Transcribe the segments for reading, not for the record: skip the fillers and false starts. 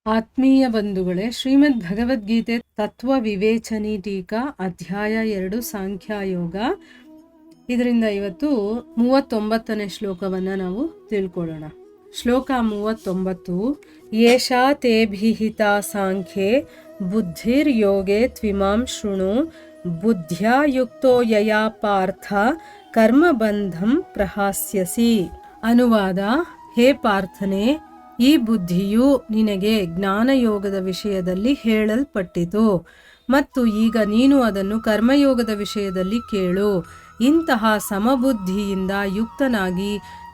ಆತ್ಮೀಯ ಬಂಧುಗಳೇ, ಶ್ರೀಮದ್ ಭಗವದ್ಗೀತೆ ತತ್ವ ವಿವೇಚನಿ ಟೀಕಾ ಅಧ್ಯಾಯ 2 ಸಾಂಖ್ಯಯೋಗ. ಇದರಿಂದ ಇವತ್ತು 39ನೇ ಶ್ಲೋಕವನ್ನ ನಾವು ತಿಳ್ಕೊಳ್ಳೋಣ. ಶ್ಲೋಕ 39. ಯೇಷಾ ತೇಭಿಹಿತಾ ಸಾಂಖ್ಯೆ ಬುದ್ಧಿರ್ ಯೋಗೆ ತ್ವಿಮಾಂ ಶೃಣು ಬುದ್ಧ್ಯಾ ಯುಕ್ತೋ ಯಯಾ ಪಾರ್ಥ ಕರ್ಮಬಂಧಂ ಪ್ರಹಾಸ್ಯಸಿ. ಅನುವಾದ: ಹೇ ಪಾರ್ಥನೆ, ಈ ಬುದ್ಧಿಯು ನಿನಗೆ ಜ್ಞಾನಯೋಗದ ವಿಷಯದಲ್ಲಿ ಹೇಳಲ್ಪಟ್ಟಿತು ಮತ್ತು ಈಗ ನೀನು ಅದನ್ನು ಕರ್ಮಯೋಗದ ವಿಷಯದಲ್ಲಿ ಕೇಳು. ಇಂತಹ ಸಮಬುದ್ಧಿಯಿಂದ ಯುಕ್ತನಾಗಿ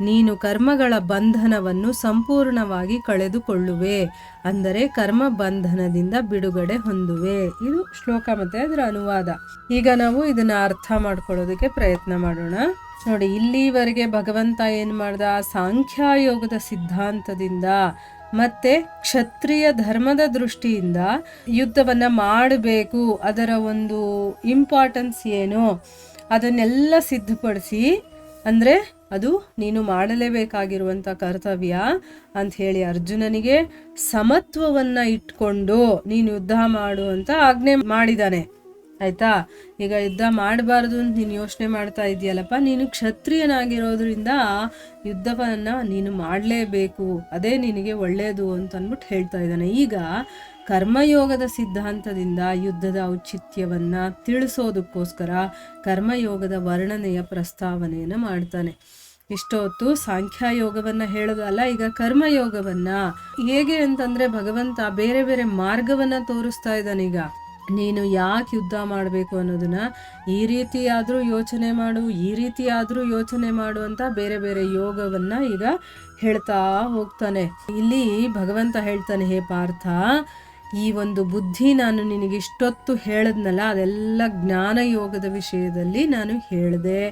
ನೀನು ಕರ್ಮಗಳ ಬಂಧನವನ್ನು ಸಂಪೂರ್ಣವಾಗಿ ಕಳೆದುಕೊಳ್ಳುವೆ, ಅಂದರೆ ಕರ್ಮ ಬಂಧನದಿಂದ ಬಿಡುಗಡೆ ಹೊಂದುವೆ. ಇದು ಶ್ಲೋಕ ಮತ್ತೆ ಅದರ ಅನುವಾದ. ಈಗ ನಾವು ಇದನ್ನ ಅರ್ಥ ಮಾಡ್ಕೊಳ್ಳೋದಕ್ಕೆ ಪ್ರಯತ್ನ ಮಾಡೋಣ. ನೋಡಿ, ಇಲ್ಲಿವರೆಗೆ ಭಗವಂತ ಏನ್ ಮಾಡ್ದ? ಸಾಂಖ್ಯಯೋಗದ ಸಿದ್ಧಾಂತದಿಂದ ಮತ್ತೆ ಕ್ಷತ್ರಿಯ ಧರ್ಮದ ದೃಷ್ಟಿಯಿಂದ ಯುದ್ಧವನ್ನ ಮಾಡಬೇಕು, ಅದರ ಒಂದು ಇಂಪಾರ್ಟೆನ್ಸ್ ಏನು ಅದನ್ನೆಲ್ಲ ಸಿದ್ಧಪಡಿಸಿ, ಅಂದ್ರೆ ಅದು ನೀನು ಮಾಡಲೇಬೇಕಾಗಿರುವಂತ ಕರ್ತವ್ಯ ಅಂತ ಹೇಳಿ ಅರ್ಜುನನಿಗೆ ಸಮತ್ವವನ್ನ ಇಟ್ಕೊಂಡು ನೀನು ಯುದ್ಧ ಮಾಡು ಅಂತ ಆಜ್ಞೆ ಮಾಡಿದಾನೆ. ಆಯ್ತಾ? ಈಗ ಯುದ್ಧ ಮಾಡಬಾರ್ದು ಅಂತ ನೀನು ಯೋಚನೆ ಮಾಡ್ತಾ ಇದೆಯಲ್ಲಪ್ಪ, ನೀನು ಕ್ಷತ್ರಿಯನಾಗಿರೋದ್ರಿಂದ ಯುದ್ಧವನ್ನ ನೀನು ಮಾಡಲೇಬೇಕು, ಅದೇ ನಿನಗೆ ಒಳ್ಳೆಯದು ಅಂತ ಅಂದ್ಬಿಟ್ಟು ಹೇಳ್ತಾ ಇದ್ದಾನೆ. ಈಗ ಕರ್ಮಯೋಗದ ಸಿದ್ಧಾಂತದಿಂದ ಯುದ್ಧದ ಔಚಿತ್ಯವನ್ನ ತಿಳಿಸೋದಕ್ಕೋಸ್ಕರ ಕರ್ಮಯೋಗದ ವರ್ಣನೆಯ ಪ್ರಸ್ತಾವನೆಯನ್ನು ಮಾಡ್ತಾನೆ. ಇಷ್ಟೊತ್ತು ಸಾಂಖ್ಯಯೋಗವನ್ನ ಹೇಳೋದಲ್ಲ, ಈಗ ಕರ್ಮಯೋಗವನ್ನ ಹೇಗೆ ಅಂತಂದ್ರೆ ಭಗವಂತ ಬೇರೆ ಬೇರೆ ಮಾರ್ಗವನ್ನ ತೋರಿಸ್ತಾ ಇದ್ದಾನೆ. ಈಗ ನೀನು ಯಾಕೆ ಯುದ್ಧ ಮಾಡಬೇಕು ಅನ್ನೋದನ್ನ ಈ ರೀತಿ ಆದರೂ ಯೋಚನೆ ಮಾಡು, ಈ ರೀತಿ ಆದರೂ ಯೋಚನೆ ಮಾಡು ಅಂತ ಬೇರೆ ಬೇರೆ ಯೋಗವನ್ನ ಈಗ ಹೇಳ್ತಾ ಹೋಗ್ತಾನೆ. ಇಲ್ಲಿ ಭಗವಂತ ಹೇಳ್ತಾನೆ, ಹೇ ಪಾರ್ಥ, ಈ ಒಂದು ಬುದ್ಧಿ ನಾನು ನಿನಗೆ ಇಷ್ಟೊತ್ತು ಹೇಳದ್ನಲ್ಲ, ಅದೆಲ್ಲ ಜ್ಞಾನ ಯೋಗದ ವಿಷಯದಲ್ಲಿ ನಾನು ಹೇಳಿದೆ,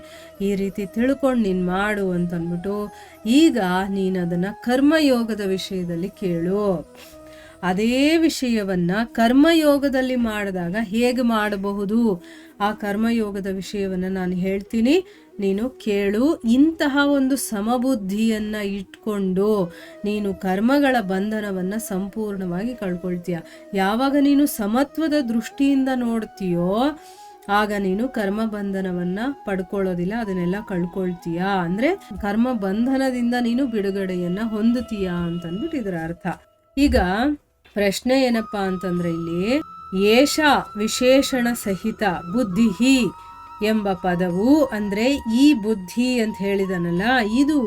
ಈ ರೀತಿ ತಿಳ್ಕೊಂಡು ನೀನು ಮಾಡು ಅಂತ ಅಂದ್ಬಿಟ್ಟು ಈಗ ನೀನು ಅದನ್ನು ಕರ್ಮಯೋಗದ ವಿಷಯದಲ್ಲಿ ಕೇಳು. ಅದೇ ವಿಷಯವನ್ನ ಕರ್ಮಯೋಗದಲ್ಲಿ ಮಾಡಿದಾಗ ಹೇಗೆ ಮಾಡಬಹುದು, ಆ ಕರ್ಮಯೋಗದ ವಿಷಯವನ್ನ ನಾನು ಹೇಳ್ತೀನಿ, ನೀನು ಕೇಳು. ಇಂತಹ ಒಂದು ಸಮಬುದ್ಧಿಯನ್ನ ಇಟ್ಕೊಂಡು ನೀನು ಕರ್ಮಗಳ ಬಂಧನವನ್ನ ಸಂಪೂರ್ಣವಾಗಿ ಕಳ್ಕೊಳ್ತೀಯ. ಯಾವಾಗ ನೀನು ಸಮತ್ವದ ದೃಷ್ಟಿಯಿಂದ ನೋಡ್ತೀಯೋ ಆಗ ನೀನು ಕರ್ಮ ಬಂಧನವನ್ನ ಪಡ್ಕೊಳ್ಳೋದಿಲ್ಲ, ಅದನ್ನೆಲ್ಲ ಕಳ್ಕೊಳ್ತೀಯ. ಅಂದ್ರೆ ಕರ್ಮ ಬಂಧನದಿಂದ ನೀನು ಬಿಡುಗಡೆಯನ್ನ ಹೊಂದುತ್ತೀಯ ಅಂತಂದ್ಬಿಟ್ಟು ಇದರ ಅರ್ಥ. ಈಗ ಪ್ರಶ್ನೆ ಏನಪ್ಪಾ ಅಂತಂದ್ರೆ, ಇಲ್ಲಿ ಏಷ ವಿಶೇಷಣ ಸಹಿತ ಬುದ್ಧಿ ಎಂಬ ಪದವು ಅಂದ್ರೆ ಈ ಬುದ್ಧಿ ಅಂತ ಹೇಳಿದನಲ್ಲ, ಇದು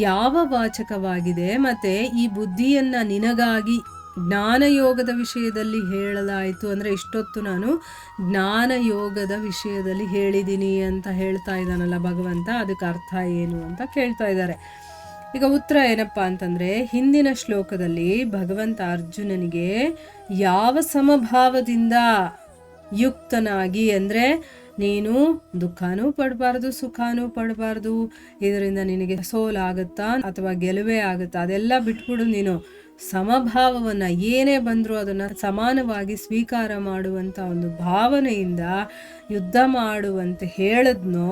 ಯಾವ ವಾಚಕವಾಗಿದೆ? ಮತ್ತೆ ಈ ಬುದ್ಧಿಯನ್ನ ನಿನಗಾಗಿ ಜ್ಞಾನಯೋಗದ ವಿಷಯದಲ್ಲಿ ಹೇಳಲಾಯಿತು ಅಂದ್ರೆ, ಇಷ್ಟೊತ್ತು ನಾನು ಜ್ಞಾನಯೋಗದ ವಿಷಯದಲ್ಲಿ ಹೇಳಿದ್ದೀನಿ ಅಂತ ಹೇಳ್ತಾ ಇದ್ದಾನಲ್ಲ ಭಗವಂತ, ಅದಕ್ಕೆ ಅರ್ಥ ಏನು ಅಂತ ಕೇಳ್ತಾ ಇದ್ದಾರೆ. ಈಗ ಉತ್ತರ ಏನಪ್ಪಾ ಅಂತಂದ್ರೆ, ಹಿಂದಿನ ಶ್ಲೋಕದಲ್ಲಿ ಭಗವಂತ ಅರ್ಜುನನಿಗೆ ಯಾವ ಸಮಭಾವದಿಂದ ಯುಕ್ತನಾಗಿ, ಅಂದ್ರೆ ನೀನು ದುಃಖನೂ ಪಡಬಾರ್ದು, ಸುಖನೂ ಪಡಬಾರ್ದು, ಇದರಿಂದ ನಿನಗೆ ಸೋಲಾಗುತ್ತಾ ಅಥವಾ ಗೆಲುವೇ ಆಗುತ್ತಾ ಅದೆಲ್ಲ ಬಿಟ್ಬಿಡು, ನೀನು ಸಮಭಾವವನ್ನ ಏನೇ ಬಂದರೂ ಅದನ್ನ ಸಮಾನವಾಗಿ ಸ್ವೀಕಾರ ಮಾಡುವಂತ ಒಂದು ಭಾವನೆಯಿಂದ ಯುದ್ಧ ಮಾಡುವಂತೆ ಹೇಳದ್ನೋ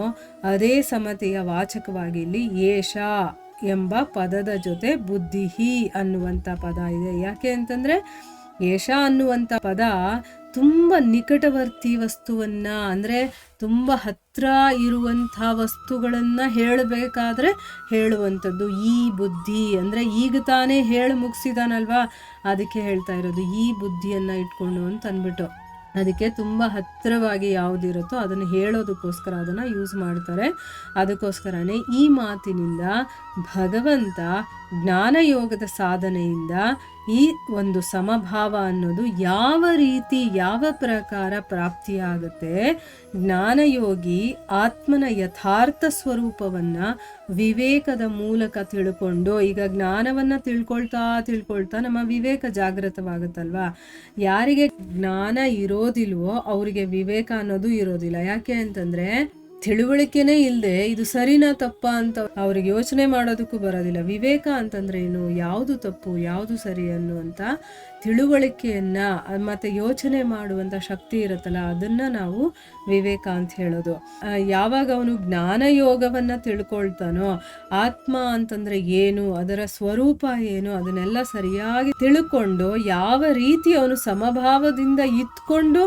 ಅದೇ ಸಮತೆಯ ವಾಚಕವಾಗಿ ಇಲ್ಲಿ ಏಷ ಎಂಬ ಪದದ ಜೊತೆ ಬುದ್ಧಿ ಅನ್ನುವಂಥ ಪದ ಇದೆ. ಯಾಕೆ ಅಂತಂದ್ರೆ ಏಷ ಅನ್ನುವಂಥ ಪದ ತುಂಬ ನಿಕಟವರ್ತಿ ವಸ್ತುವನ್ನ, ಅಂದ್ರೆ ತುಂಬ ಹತ್ರ ಇರುವಂಥ ವಸ್ತುಗಳನ್ನ ಹೇಳಬೇಕಾದ್ರೆ ಹೇಳುವಂಥದ್ದು ಈ ಬುದ್ಧಿ. ಅಂದ್ರೆ ಈಗ ತಾನೇ ಹೇಳಿ ಮುಗಿಸಿದಾನಲ್ವಾ, ಅದಕ್ಕೆ ಹೇಳ್ತಾ ಇರೋದು ಈ ಬುದ್ಧಿಯನ್ನ ಇಟ್ಕೊಂಡು ಅಂತ ಅಂದ್ಬಿಟ್ಟು. ಅದಕ್ಕೆ ತುಂಬ ಹತ್ತಿರವಾಗಿ ಯಾವುದಿರುತ್ತೋ ಅದನ್ನು ಹೇಳೋದಕ್ಕೋಸ್ಕರ ಅದನ್ನು ಯೂಸ್ ಮಾಡ್ತಾರೆ. ಅದಕ್ಕೋಸ್ಕರನೇ ಈ ಮಾತಿನಿಂದ ಭಗವಂತ ಜ್ಞಾನಯೋಗದ ಸಾಧನೆಯಿಂದ ಈ ಒಂದು ಸಮಭಾವ ಅನ್ನೋದು ಯಾವ ರೀತಿ ಯಾವ ಪ್ರಕಾರ ಪ್ರಾಪ್ತಿಯಾಗುತ್ತೆ. ಜ್ಞಾನಯೋಗಿ ಆತ್ಮನ ಯಥಾರ್ಥ ಸ್ವರೂಪವನ್ನ ವಿವೇಕದ ಮೂಲಕ ತಿಳ್ಕೊಂಡು, ಈಗ ಜ್ಞಾನವನ್ನ ತಿಳ್ಕೊಳ್ತಾ ನಮ್ಮ ವಿವೇಕ ಜಾಗೃತವಾಗುತ್ತಲ್ವಾ. ಯಾರಿಗೆ ಜ್ಞಾನ ಇರೋದಿಲ್ವೋ ಅವರಿಗೆ ವಿವೇಕ ಅನ್ನೋದು ಇರೋದಿಲ್ಲ. ಯಾಕೆ ಅಂತಂದ್ರೆ ತಿಳುವಳಿಕೆನೇ ಇಲ್ಲದೆ ಇದು ಸರಿನಾ ತಪ್ಪಾ ಅಂತ ಅವ್ರಿಗೆ ಯೋಚನೆ ಮಾಡೋದಕ್ಕೂ ಬರೋದಿಲ್ಲ. ವಿವೇಕ ಅಂತಂದ್ರೆ ಏನು, ಯಾವುದು ತಪ್ಪು ಯಾವುದು ಸರಿ ಅನ್ನುವಂಥ ತಿಳುವಳಿಕೆಯನ್ನ ಮತ್ತೆ ಯೋಚನೆ ಮಾಡುವಂಥ ಶಕ್ತಿ ಇರುತ್ತಲ್ಲ, ಅದನ್ನ ನಾವು ವಿವೇಕ ಅಂತ ಹೇಳೋದು. ಯಾವಾಗ ಅವನು ಜ್ಞಾನ ಯೋಗವನ್ನ ತಿಳ್ಕೊಳ್ತಾನೋ, ಆತ್ಮ ಅಂತಂದ್ರೆ ಏನು, ಅದರ ಸ್ವರೂಪ ಏನು, ಅದನ್ನೆಲ್ಲ ಸರಿಯಾಗಿ ತಿಳ್ಕೊಂಡು ಯಾವ ರೀತಿ ಅವನು ಸಮಭಾವದಿಂದ ಇತ್ಕೊಂಡು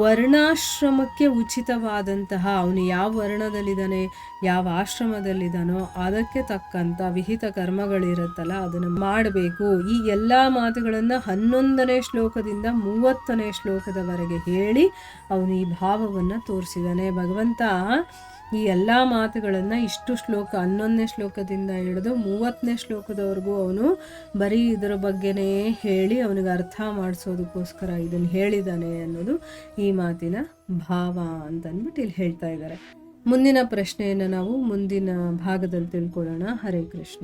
ವರ್ಣಾಶ್ರಮಕ್ಕೆ ಉಚಿತವಾದಂತಹ, ಅವನು ಯಾವ ವರ್ಣದಲ್ಲಿದ್ದಾನೆ ಯಾವ ಆಶ್ರಮದಲ್ಲಿದ್ದಾನೋ ಅದಕ್ಕೆ ತಕ್ಕಂಥ ವಿಹಿತ ಕರ್ಮಗಳಿರುತ್ತಲ್ಲ ಅದನ್ನು ಮಾಡಬೇಕು. ಈ ಎಲ್ಲ ಮಾತುಗಳನ್ನು 11ನೇ ಶ್ಲೋಕದಿಂದ 30ನೇ ಶ್ಲೋಕದವರೆಗೆ ಹೇಳಿ ಅವನು ಈ ಭಾವವನ್ನು ತೋರಿಸಿದ್ದಾನೆ. ಭಗವಂತ ಈ ಎಲ್ಲ ಮಾತುಗಳನ್ನು ಇಷ್ಟು ಶ್ಲೋಕ 11ನೇ ಶ್ಲೋಕದಿಂದ ಹಿಡಿದು 30ನೇ ಶ್ಲೋಕದವರೆಗೂ ಅವನು ಬರೀ ಇದರ ಬಗ್ಗೆನೇ ಹೇಳಿ ಅವನಿಗೆ ಅರ್ಥ ಮಾಡಿಸೋದಕ್ಕೋಸ್ಕರ ಇದನ್ನು ಹೇಳಿದ್ದಾನೆ ಅನ್ನೋದು ಈ ಮಾತಿನ ಭಾವ ಅಂತಂದ್ಬಿಟ್ಟು ಇಲ್ಲಿ ಹೇಳ್ತಾ ಇದ್ದಾರೆ. ಮುಂದಿನ ಪ್ರಶ್ನೆಯನ್ನು ನಾವು ಮುಂದಿನ ಭಾಗದಲ್ಲಿ ತಿಳ್ಕೊಳ್ಳೋಣ. ಹರೇ ಕೃಷ್ಣ.